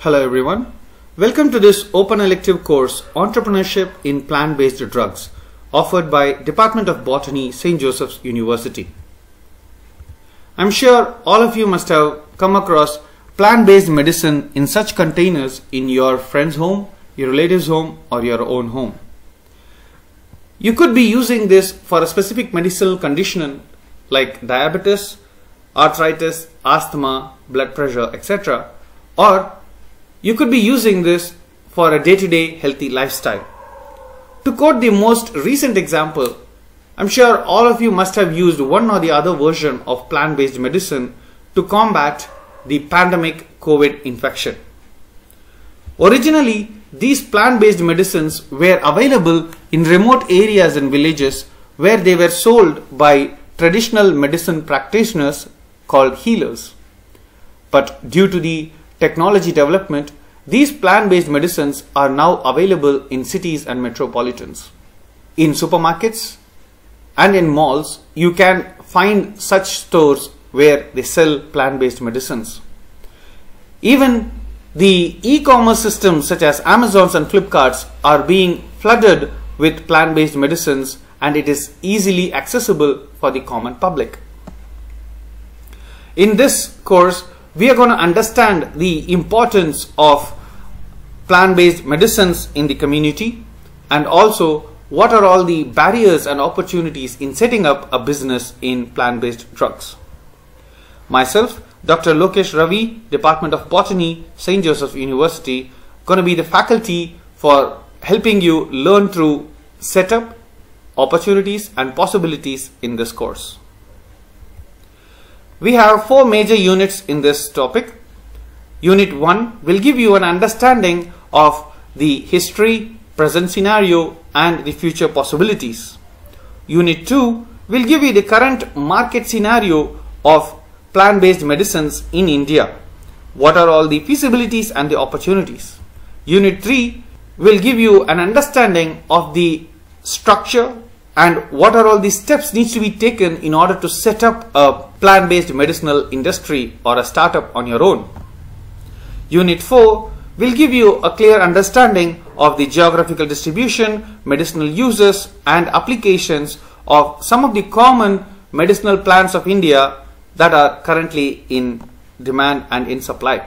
Hello everyone, welcome to this Open-Elective course Entrepreneurship in Plant-Based Drugs offered by Department of Botany, St. Joseph's University. I'm sure all of you must have come across plant-based medicine in such containers in your friend's home, your relative's home or your own home. You could be using this for a specific medicinal condition like diabetes, arthritis, asthma, blood pressure, etc. Or you could be using this for a day-to-day healthy lifestyle. To quote the most recent example, I'm sure all of you must have used one or the other version of plant-based medicine to combat the pandemic COVID infection. Originally, these plant-based medicines were available in remote areas and villages where they were sold by traditional medicine practitioners called healers. But due to the technology development, these plant-based medicines are now available in cities and metropolitans. In supermarkets and in malls, you can find such stores where they sell plant-based medicines. Even the e-commerce systems such as Amazon's and Flipkart's are being flooded with plant-based medicines, and it is easily accessible for the common public. In this course, we are going to understand the importance of plant-based medicines in the community and also what are all the barriers and opportunities in setting up a business in plant-based drugs. Myself, Dr. Lokesh Ravi, Department of Botany, St. Joseph's University, going to be the faculty for helping you learn through setup, opportunities and possibilities in this course. We have 4 major units in this topic. Unit 1 will give you an understanding of the history, present scenario and the future possibilities. Unit 2 will give you the current market scenario of plant-based medicines in India. What are all the feasibilities and the opportunities? Unit 3 will give you an understanding of the structure and what are all the steps needs to be taken in order to set up a plant-based medicinal industry or a startup on your own. Unit 4 will give you a clear understanding of the geographical distribution, medicinal uses and applications of some of the common medicinal plants of India that are currently in demand and in supply.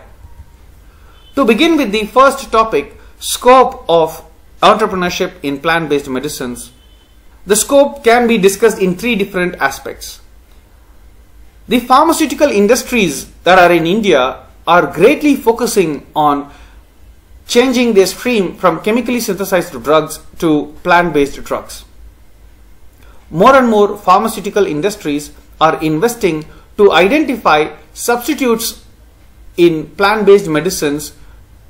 To begin with the first topic, scope of entrepreneurship in plant-based medicines. The scope can be discussed in 3 different aspects. The pharmaceutical industries that are in India are greatly focusing on changing their stream from chemically synthesized drugs to plant-based drugs. More and more pharmaceutical industries are investing to identify substitutes in plant-based medicines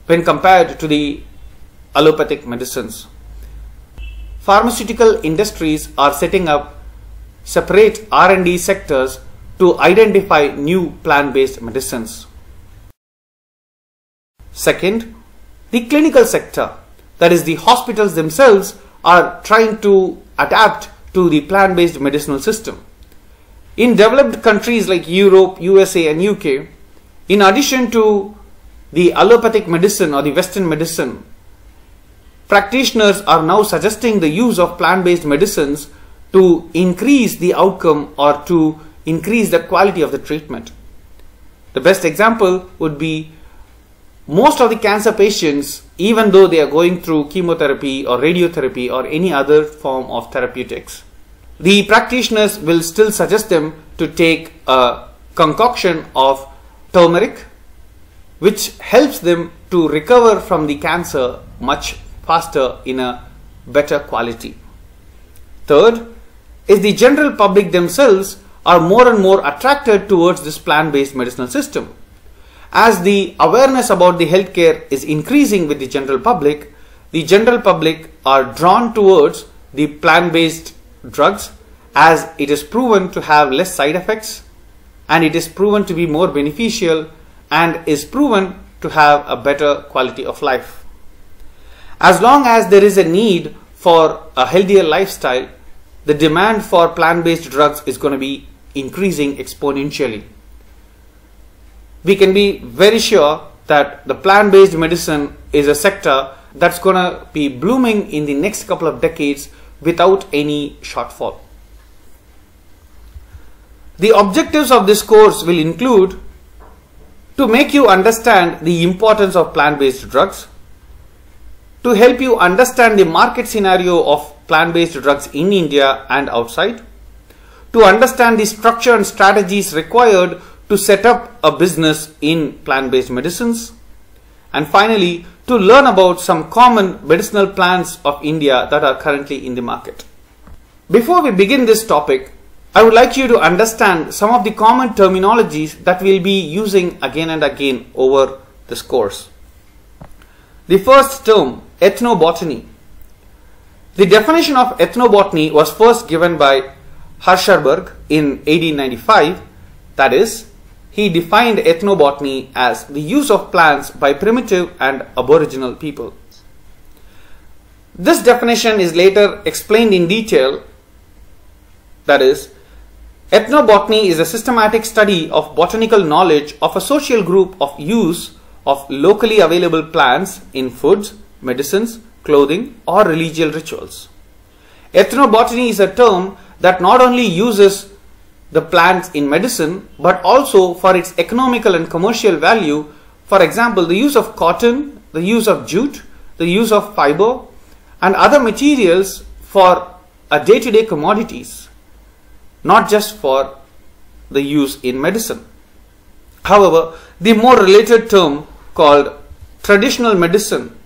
when compared to the allopathic medicines. Pharmaceutical industries are setting up separate R&D sectors to identify new plant-based medicines. Second, the clinical sector, that is the hospitals themselves, are trying to adapt to the plant-based medicinal system. In developed countries like Europe, USA and UK, in addition to the allopathic medicine or the Western medicine, practitioners are now suggesting the use of plant-based medicines to increase the outcome or to increase the quality of the treatment. The best example would be most of the cancer patients, even though they are going through chemotherapy or radiotherapy or any other form of therapeutics, the practitioners will still suggest them to take a concoction of turmeric, which helps them to recover from the cancer much faster in a better quality. Third is the general public themselves are more and more attracted towards this plant-based medicinal system. As the awareness about the healthcare is increasing with the general public are drawn towards the plant-based drugs as it is proven to have less side effects and it is proven to be more beneficial and is proven to have a better quality of life. As long as there is a need for a healthier lifestyle, the demand for plant-based drugs is going to be increasing exponentially. We can be very sure that the plant-based medicine is a sector that's going to be blooming in the next couple of decades without any shortfall. The objectives of this course will include to make you understand the importance of plant-based drugs, to help you understand the market scenario of plant-based drugs in India and outside, to understand the structure and strategies required to set up a business in plant-based medicines, and finally to learn about some common medicinal plants of India that are currently in the market. Before we begin this topic, I would like you to understand some of the common terminologies that we'll be using again and again over this course. The first term, ethnobotany. The definition of ethnobotany was first given by Hirschberg in 1895. That is, he defined ethnobotany as the use of plants by primitive and aboriginal people. This definition is later explained in detail. That is, ethnobotany is a systematic study of botanical knowledge of a social group of use of locally available plants in foods, medicines, clothing, or religious rituals. Ethnobotany is a term that not only uses the plants in medicine but also for its economical and commercial value. For example, the use of cotton, the use of jute, the use of fiber, and other materials for a day-to-day commodities, not just for the use in medicine. However, the more related term called traditional medicine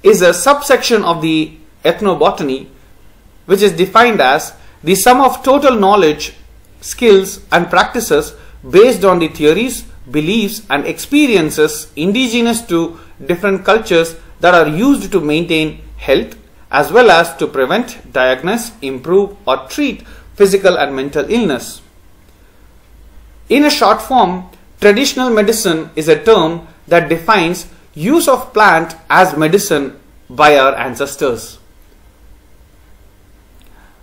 is a subsection of the ethnobotany, which is defined as the sum of total knowledge, skills and practices based on the theories, beliefs and experiences indigenous to different cultures that are used to maintain health as well as to prevent, diagnose, improve or treat physical and mental illness. In a short form, traditional medicine is a term that defines use of plant as medicine by our ancestors.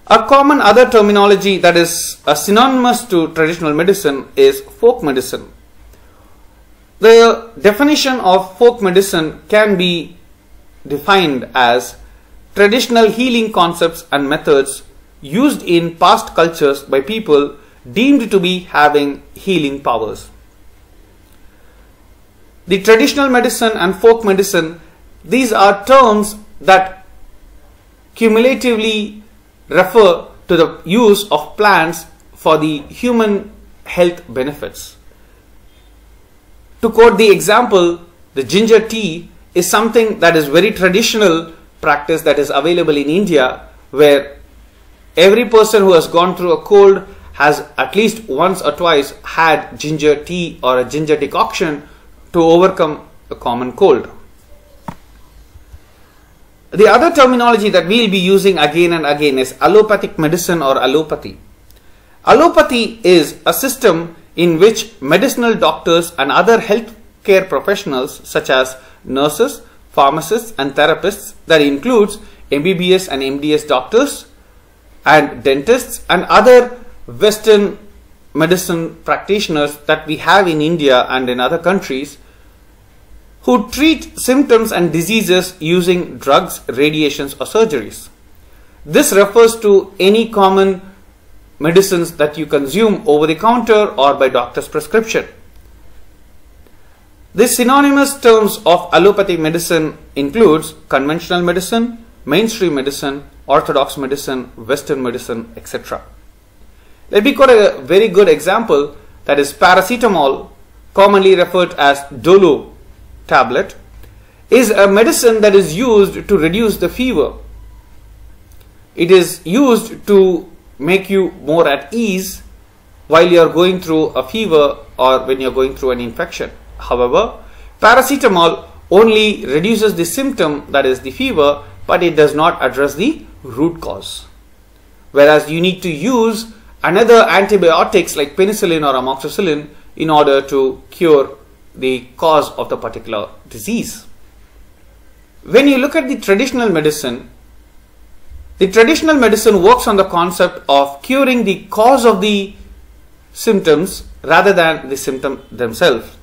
A common other terminology that is synonymous to traditional medicine is folk medicine. The definition of folk medicine can be defined as traditional healing concepts and methods used in past cultures by people deemed to be having healing powers. The traditional medicine and folk medicine, these are terms that cumulatively refer to the use of plants for the human health benefits. To quote the example, the ginger tea is something that is very traditional practice that is available in India, where every person who has gone through a cold has at least once or twice had ginger tea or a ginger decoction to overcome a common cold. The other terminology that we will be using again and again is allopathic medicine or allopathy. Allopathy is a system in which medicinal doctors and other healthcare professionals such as nurses, pharmacists and therapists, that includes MBBS and MDS doctors and dentists and other Western medicine practitioners that we have in India and in other countries, who treat symptoms and diseases using drugs, radiations or surgeries. This refers to any common medicines that you consume over the counter or by doctor's prescription. The synonymous terms of allopathic medicine includes conventional medicine, mainstream medicine, orthodox medicine, Western medicine, etc. Let me quote a very good example, that is paracetamol, commonly referred as Dolo tablet, is a medicine that is used to reduce the fever. It is used to make you more at ease while you are going through a fever or when you are going through an infection. However, paracetamol only reduces the symptom, that is the fever, but it does not address the root cause. Whereas you need to use another antibiotics like penicillin or amoxicillin in order to cure the cause of the particular disease. When you look at the traditional medicine works on the concept of curing the cause of the symptoms rather than the symptom themselves.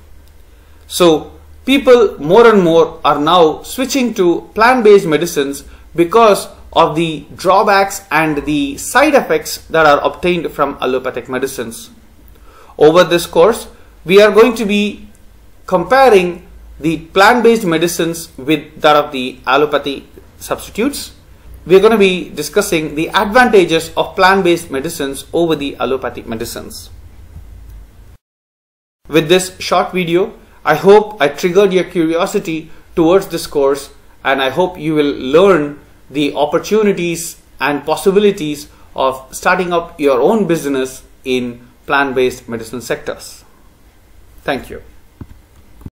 So people more and more are now switching to plant-based medicines because of the drawbacks and the side effects that are obtained from allopathic medicines. Over this course, we are going to be comparing the plant-based medicines with that of the allopathy substitutes. We are going to be discussing the advantages of plant-based medicines over the allopathic medicines. With this short video, I hope I triggered your curiosity towards this course, and I hope you will learn the opportunities and possibilities of starting up your own business in plant-based medicine sectors. Thank you.